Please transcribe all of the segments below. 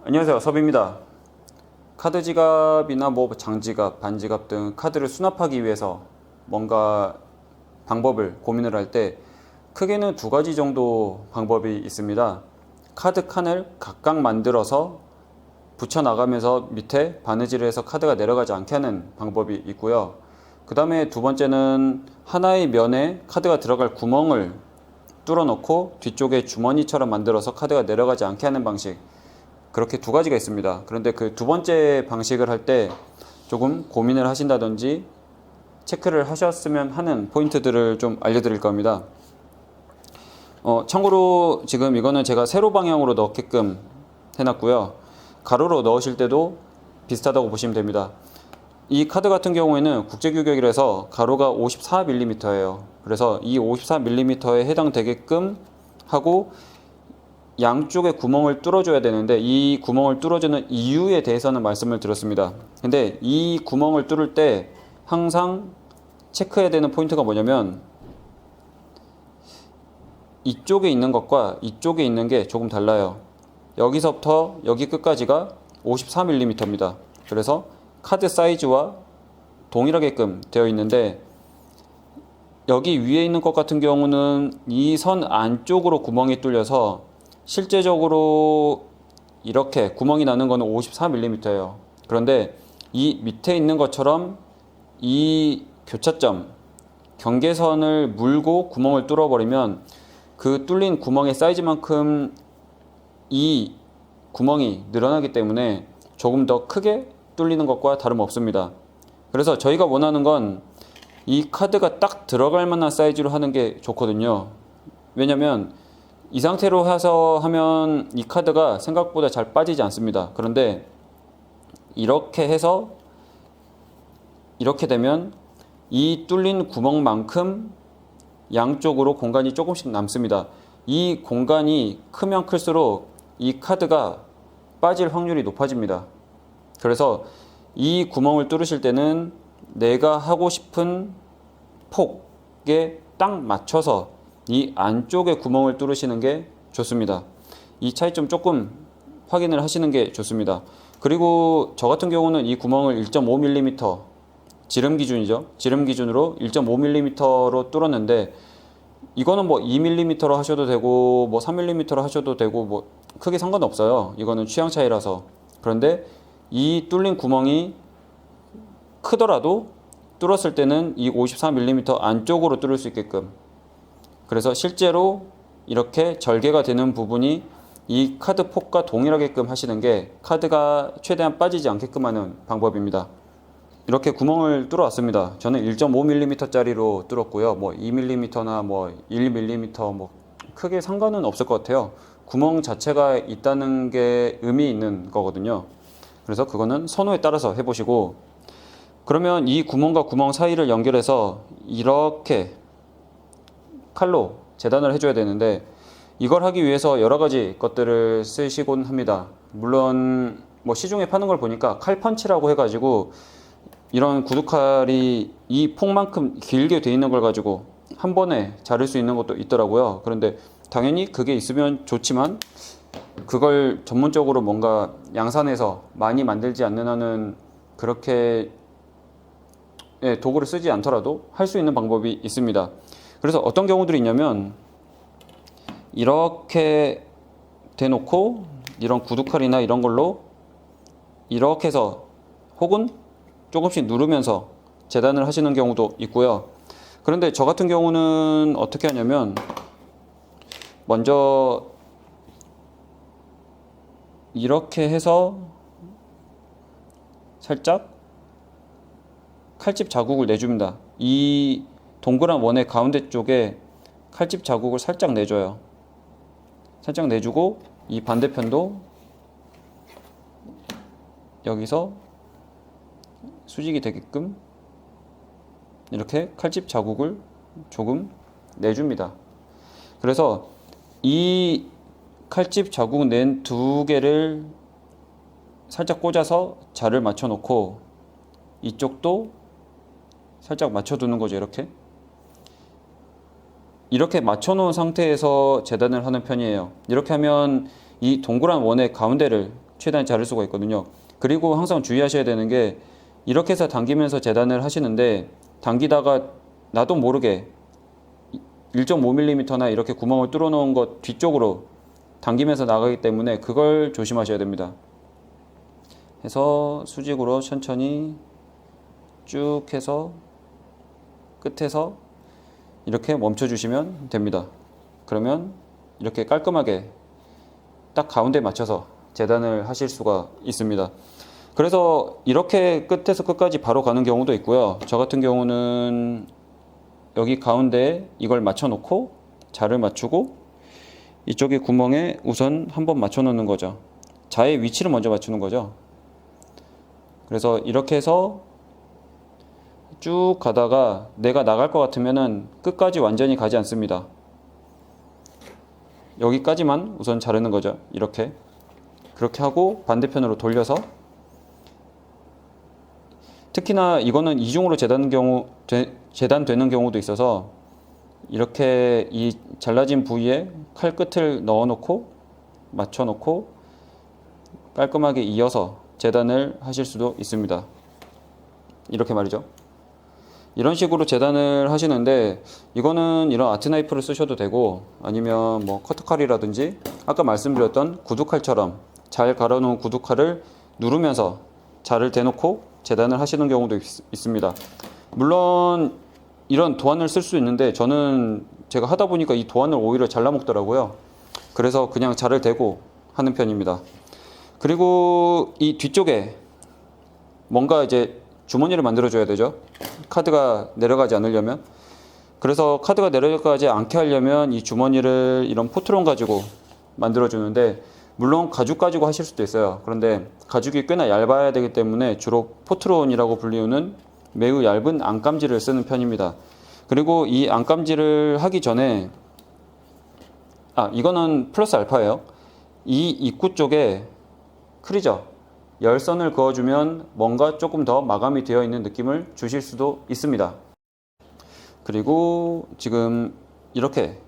안녕하세요, 섭입니다. 카드 지갑이나 뭐 장지갑, 반지갑 등 카드를 수납하기 위해서 뭔가 방법을 고민을 할 때 크게는 두 가지 정도 방법이 있습니다. 카드 칸을 각각 만들어서 붙여 나가면서 밑에 바느질을 해서 카드가 내려가지 않게 하는 방법이 있고요. 그 다음에 두 번째는 하나의 면에 카드가 들어갈 구멍을 뚫어 놓고 뒤쪽에 주머니처럼 만들어서 카드가 내려가지 않게 하는 방식, 그렇게 두 가지가 있습니다. 그런데 그 두 번째 방식을 할 때 조금 고민을 하신다든지 체크를 하셨으면 하는 포인트들을 좀 알려드릴 겁니다. 참고로 지금 이거는 제가 세로 방향으로 넣게끔 해놨고요. 가로로 넣으실 때도 비슷하다고 보시면 됩니다. 이 카드 같은 경우에는 국제규격이라서 가로가 54mm예요. 그래서 이 54mm에 해당되게끔 하고 양쪽에 구멍을 뚫어줘야 되는데, 이 구멍을 뚫어주는 이유에 대해서는 말씀을 드렸습니다. 근데 이 구멍을 뚫을 때 항상 체크해야 되는 포인트가 뭐냐면, 이쪽에 있는 것과 이쪽에 있는 게 조금 달라요. 여기서부터 여기 끝까지가 54mm입니다. 그래서 카드 사이즈와 동일하게끔 되어 있는데, 여기 위에 있는 것 같은 경우는 이 선 안쪽으로 구멍이 뚫려서 실제적으로 이렇게 구멍이 나는 거는 54mm예요. 그런데 이 밑에 있는 것처럼 이 교차점, 경계선을 물고 구멍을 뚫어버리면 그 뚫린 구멍의 사이즈만큼 이 구멍이 늘어나기 때문에 조금 더 크게 뚫리는 것과 다름없습니다. 그래서 저희가 원하는 건 이 카드가 딱 들어갈 만한 사이즈로 하는 게 좋거든요. 왜냐면 이 상태로 해서 하면 이 카드가 생각보다 잘 빠지지 않습니다. 그런데 이렇게 해서 이렇게 되면 이 뚫린 구멍만큼 양쪽으로 공간이 조금씩 남습니다. 이 공간이 크면 클수록 이 카드가 빠질 확률이 높아집니다. 그래서 이 구멍을 뚫으실 때는 내가 하고 싶은 폭에 딱 맞춰서 이 안쪽에 구멍을 뚫으시는 게 좋습니다. 이 차이점 조금 확인을 하시는 게 좋습니다. 그리고 저 같은 경우는 이 구멍을 1.5mm, 지름 기준이죠. 지름 기준으로 1.5mm로 뚫었는데, 이거는 뭐 2mm로 하셔도 되고 뭐 3mm로 하셔도 되고 뭐 크게 상관없어요. 이거는 취향 차이라서. 그런데 이 뚫린 구멍이 크더라도 뚫었을 때는 이 54mm 안쪽으로 뚫을 수 있게끔, 그래서 실제로 이렇게 절개가 되는 부분이 이 카드 폭과 동일하게끔 하시는 게 카드가 최대한 빠지지 않게끔 하는 방법입니다. 이렇게 구멍을 뚫어 왔습니다. 저는 1.5mm 짜리로 뚫었고요. 뭐 2mm나 뭐 1mm 뭐 크게 상관은 없을 것 같아요. 구멍 자체가 있다는 게 의미 있는 거거든요. 그래서 그거는 선호에 따라서 해보시고, 그러면 이 구멍과 구멍 사이를 연결해서 이렇게 칼로 재단을 해줘야 되는데, 이걸 하기 위해서 여러 가지 것들을 쓰시곤 합니다. 물론 뭐 시중에 파는 걸 보니까 칼펀치라고 해가지고 이런 구두칼이 이 폭만큼 길게 돼 있는 걸 가지고 한 번에 자를 수 있는 것도 있더라고요. 그런데 당연히 그게 있으면 좋지만, 그걸 전문적으로 뭔가 양산해서 많이 만들지 않는 한은 그렇게 도구를 쓰지 않더라도 할 수 있는 방법이 있습니다. 그래서 어떤 경우들이 있냐면, 이렇게 대놓고 이런 구두칼이나 이런 걸로 이렇게 해서 혹은 조금씩 누르면서 재단을 하시는 경우도 있고요. 그런데 저 같은 경우는 어떻게 하냐면, 먼저 이렇게 해서 살짝 칼집 자국을 내줍니다. 이 동그란 원의 가운데 쪽에 칼집 자국을 살짝 내줘요. 살짝 내주고, 이 반대편도 여기서 수직이 되게끔 이렇게 칼집 자국을 조금 내줍니다. 그래서 이 칼집 자국 낸 두 개를 살짝 꽂아서 자를 맞춰 놓고, 이쪽도 살짝 맞춰두는 거죠. 이렇게 맞춰 놓은 상태에서 재단을 하는 편이에요. 이렇게 하면 이 동그란 원의 가운데를 최대한 자를 수가 있거든요. 그리고 항상 주의하셔야 되는 게 이렇게 해서 당기면서 재단을 하시는데 당기다가 나도 모르게 1.5mm나 이렇게 구멍을 뚫어 놓은 것 뒤쪽으로 당기면서 나가기 때문에 그걸 조심하셔야 됩니다. 해서 수직으로 천천히 쭉 해서 끝에서 이렇게 멈춰 주시면 됩니다. 그러면 이렇게 깔끔하게 딱 가운데 맞춰서 재단을 하실 수가 있습니다. 그래서 이렇게 끝에서 끝까지 바로 가는 경우도 있고요. 저 같은 경우는 여기 가운데에 이걸 맞춰 놓고 자를 맞추고 이쪽에 구멍에 우선 한번 맞춰 놓는 거죠. 자의 위치를 먼저 맞추는 거죠. 그래서 이렇게 해서 쭉 가다가 내가 나갈 것 같으면은 끝까지 완전히 가지 않습니다. 여기까지만 우선 자르는 거죠. 이렇게. 그렇게 하고 반대편으로 돌려서, 특히나 이거는 이중으로 재단되는 경우도 있어서 이렇게 이 잘라진 부위에 칼 끝을 넣어 놓고 맞춰 놓고 깔끔하게 이어서 재단을 하실 수도 있습니다. 이렇게 말이죠. 이런 식으로 재단을 하시는데, 이거는 이런 아트 나이프를 쓰셔도 되고 아니면 뭐 커트칼이라든지 아까 말씀드렸던 구두칼처럼 잘 갈아놓은 구두칼을 누르면서 자를 대놓고 재단을 하시는 경우도 있습니다. 물론 이런 도안을 쓸 수 있는데 저는 제가 하다 보니까 이 도안을 오히려 잘라먹더라고요. 그래서 그냥 자를 대고 하는 편입니다. 그리고 이 뒤쪽에 뭔가 이제 주머니를 만들어 줘야 되죠. 카드가 내려가지 않으려면. 그래서 카드가 내려가지 않게 하려면 이 주머니를 이런 포트론 가지고 만들어 주는데, 물론 가죽 가지고 하실 수도 있어요. 그런데 가죽이 꽤나 얇아야 되기 때문에 주로 포트론이라고 불리우는 매우 얇은 안감지를 쓰는 편입니다. 그리고 이 안감지를 하기 전에, 이거는 플러스 알파예요. 이 입구 쪽에 크리저 열선을 그어주면 뭔가 조금 더 마감이 되어 있는 느낌을 주실 수도 있습니다. 그리고 지금 이렇게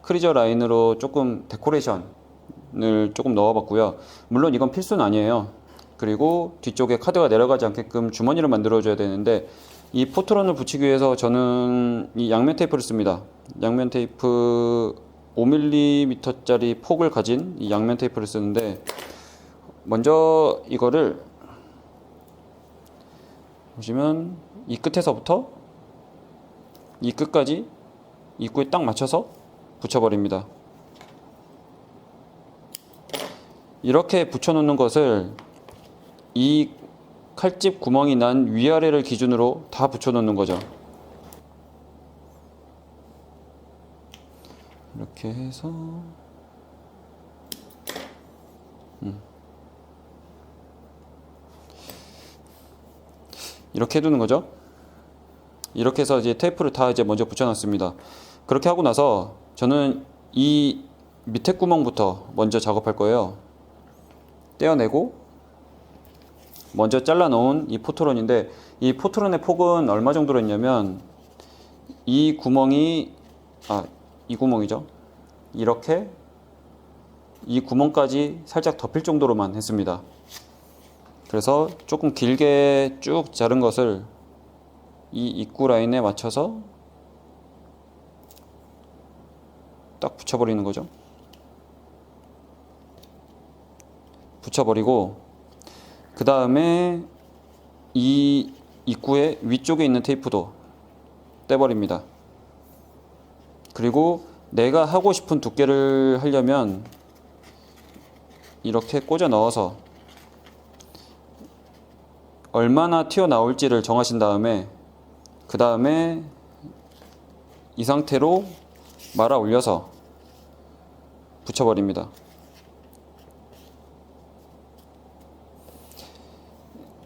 크리저 라인으로 조금 데코레이션을 조금 넣어봤고요. 물론 이건 필수는 아니에요. 그리고 뒤쪽에 카드가 내려가지 않게끔 주머니를 만들어 줘야 되는데, 이 포트론을 붙이기 위해서 저는 이 양면 테이프를 씁니다. 양면 테이프 5mm짜리 폭을 가진 이 양면 테이프를 쓰는데, 먼저 이거를 보시면 이 끝에서부터 이 끝까지 입구에 딱 맞춰서 붙여버립니다. 이렇게 붙여놓는 것을 이 칼집 구멍이 난 위아래를 기준으로 다 붙여놓는 거죠. 이렇게 해서 이렇게 해두는 거죠. 이렇게 해서 이제 테이프를 다 이제 먼저 붙여놨습니다. 그렇게 하고 나서 저는 이 밑에 구멍부터 먼저 작업할 거예요. 떼어내고 먼저 잘라 놓은 이 포트론인데, 이 포트론의 폭은 얼마 정도로 했냐면, 이 구멍이 이 구멍이죠. 이렇게 이 구멍까지 살짝 덮일 정도로만 했습니다. 그래서 조금 길게 쭉 자른 것을 이 입구 라인에 맞춰서 딱 붙여버리는 거죠. 붙여버리고 그 다음에 이 입구의 위쪽에 있는 테이프도 떼버립니다. 그리고 내가 하고 싶은 두께를 하려면 이렇게 꽂아 넣어서 얼마나 튀어나올지를 정하신 다음에, 그 다음에 이 상태로 말아 올려서 붙여버립니다.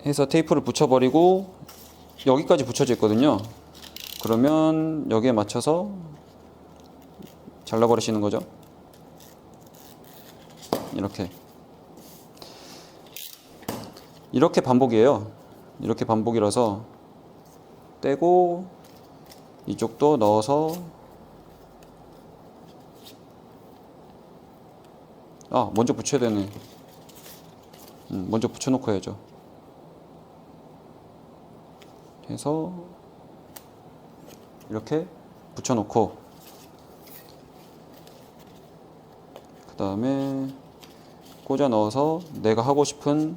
해서 테이프를 붙여버리고 여기까지 붙여져 있거든요. 그러면 여기에 맞춰서 잘라버리시는 거죠. 이렇게 반복이에요. 이렇게 반복이라서 떼고 이쪽도 넣어서, 먼저 붙여야 되네. 먼저 붙여놓고 해야죠. 해서 이렇게 붙여놓고 그 다음에 꽂아 넣어서 내가 하고 싶은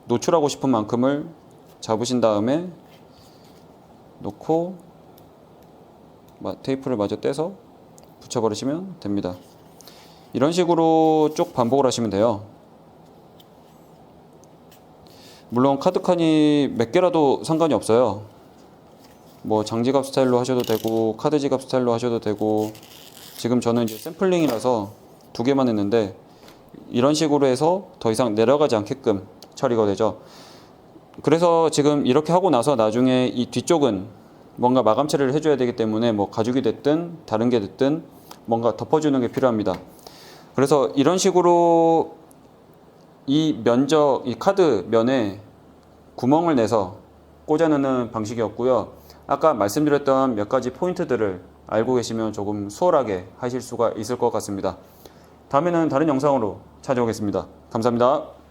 노출하고 싶은 만큼을 잡으신 다음에 놓고 테이프를 마저 떼서 붙여버리시면 됩니다. 이런 식으로 쭉 반복을 하시면 돼요. 물론 카드 칸이 몇 개라도 상관이 없어요. 뭐 장지갑 스타일로 하셔도 되고 카드 지갑 스타일로 하셔도 되고, 지금 저는 이제 샘플링이라서 2개만 했는데 이런 식으로 해서 더 이상 내려가지 않게끔 처리가 되죠. 그래서 지금 이렇게 하고 나서 나중에 이 뒤쪽은 뭔가 마감 처리를 해줘야 되기 때문에 뭐 가죽이 됐든 다른 게 됐든 뭔가 덮어주는 게 필요합니다. 그래서 이런 식으로 이 면적, 이 카드 면에 구멍을 내서 꽂아 넣는 방식이었고요. 아까 말씀드렸던 몇 가지 포인트들을 알고 계시면 조금 수월하게 하실 수가 있을 것 같습니다. 다음에는 다른 영상으로 찾아오겠습니다. 감사합니다.